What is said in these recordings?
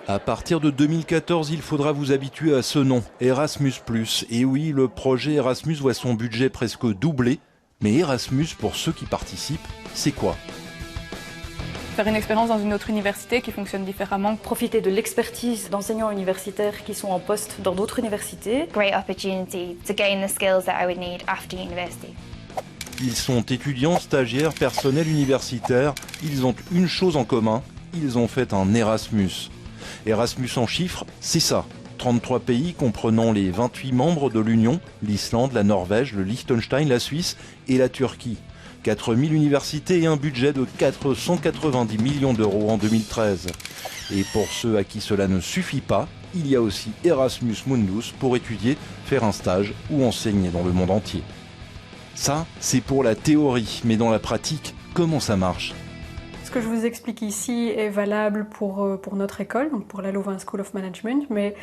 À partir de 2014, il faudra vous habituer à ce nom, Erasmus+. Et oui, le projet Erasmus voit son budget presque doublé. Mais Erasmus, pour ceux qui participent, c'est quoi ? Faire une expérience dans une autre université qui fonctionne différemment. Profiter de l'expertise d'enseignants universitaires qui sont en poste dans d'autres universités. Great opportunity to gain the skills that I would need after university. Ils sont étudiants, stagiaires, personnels universitaires. Ils ont une chose en commun, ils ont fait un Erasmus. Erasmus en chiffres, c'est ça. 33 pays comprenant les 28 membres de l'Union, l'Islande, la Norvège, le Liechtenstein, la Suisse et la Turquie. 4000 universités et un budget de 490 millions d'euros en 2013. Et pour ceux à qui cela ne suffit pas, il y a aussi Erasmus Mundus pour étudier, faire un stage ou enseigner dans le monde entier. Ça, c'est pour la théorie, mais dans la pratique, comment ça marche ? Ce que je vous explique ici est valable pour notre école, donc pour la Louvain School of Management, mais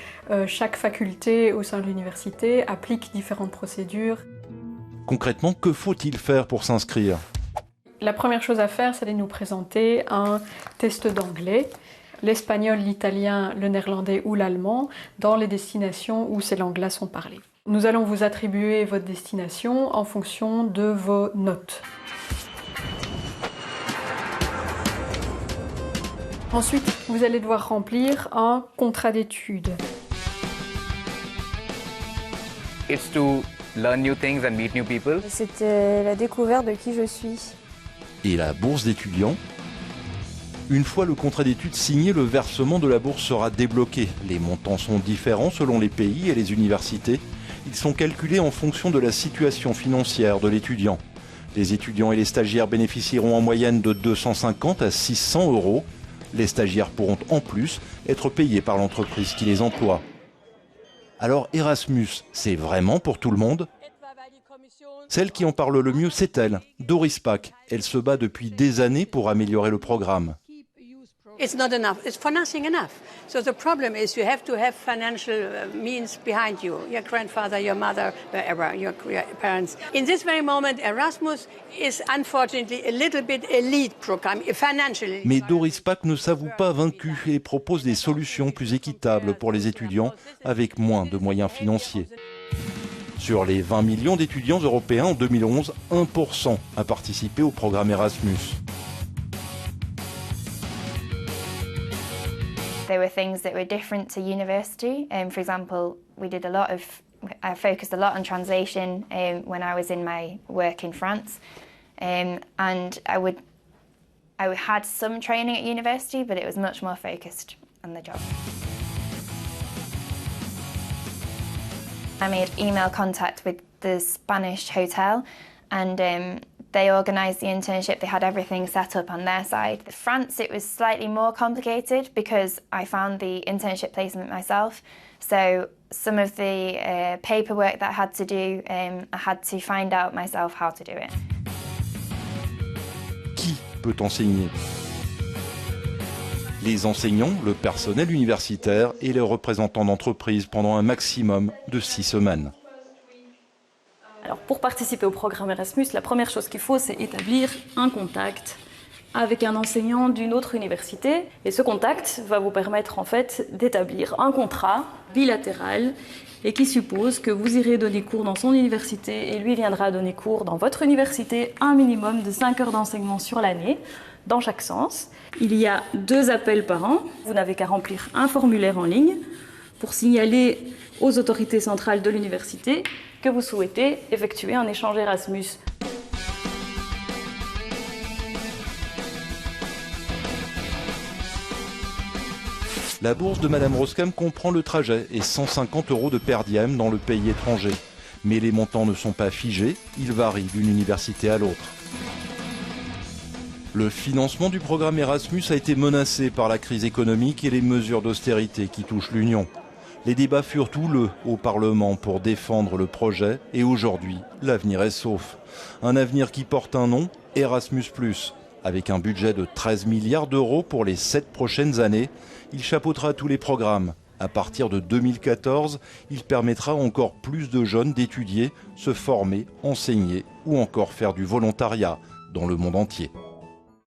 chaque faculté au sein de l'université applique différentes procédures. Concrètement, que faut-il faire pour s'inscrire ? La première chose à faire, c'est de nous présenter un test d'anglais, l'espagnol, l'italien, le néerlandais ou l'allemand, dans les destinations où ces langues-là sont parlées. Nous allons vous attribuer votre destination en fonction de vos notes. Ensuite, vous allez devoir remplir un contrat d'études. It's to learn new things and meet new people. C'était la découverte de qui je suis. Et la bourse d'étudiant ? Une fois le contrat d'études signé, le versement de la bourse sera débloqué. Les montants sont différents selon les pays et les universités. Ils sont calculés en fonction de la situation financière de l'étudiant. Les étudiants et les stagiaires bénéficieront en moyenne de 250 à 600 euros. Les stagiaires pourront en plus être payés par l'entreprise qui les emploie. Alors Erasmus, c'est vraiment pour tout le monde ? Celle qui en parle le mieux, c'est elle, Doris Pack. Elle se bat depuis des années pour améliorer le programme. It's not enough. It's financing enough. So the problem is you have to have financial means behind you. Your grandfather, your mother, wherever, your parents. In this very moment, Erasmus is unfortunately a little bit elite program financially. Mais Doris Pack ne s'avoue pas vaincue et propose des solutions plus équitables pour les étudiants avec moins de moyens financiers. Sur les 20 millions d'étudiants européens en 2011, 1% a participé au programme Erasmus. There were things that were different to university. For example, I focused a lot on translation when I was in my work in France. And I had some training at university, but it was much more focused on the job. I made email contact with the Spanish hotel and they organised the internship. They had everything set up on their side. France, it was slightly more complicated because I found the internship placement myself. So some of the paperwork that I had to do, I had to find out myself how to do it. Qui peut enseigner ? Les enseignants, le personnel universitaire et les représentants d'entreprise pendant un maximum de 6 semaines. Alors pour participer au programme Erasmus, la première chose qu'il faut, c'est établir un contact avec un enseignant d'une autre université. Et ce contact va vous permettre en fait d'établir un contrat bilatéral et qui suppose que vous irez donner cours dans son université et lui viendra donner cours dans votre université un minimum de 5 heures d'enseignement sur l'année, dans chaque sens. Il y a 2 appels par an. Vous n'avez qu'à remplir un formulaire en ligne pour signaler aux autorités centrales de l'université que vous souhaitez effectuer un échange Erasmus. La bourse de Madame Roskam comprend le trajet et 150 euros de per diem dans le pays étranger. Mais les montants ne sont pas figés, ils varient d'une université à l'autre. Le financement du programme Erasmus a été menacé par la crise économique et les mesures d'austérité qui touchent l'Union. Les débats furent houleux au Parlement pour défendre le projet et aujourd'hui, l'avenir est sauf. Un avenir qui porte un nom, Erasmus+. Avec un budget de 13 milliards d'euros pour les 7 prochaines années, il chapeautera tous les programmes. À partir de 2014, il permettra à encore plus de jeunes d'étudier, se former, enseigner ou encore faire du volontariat dans le monde entier.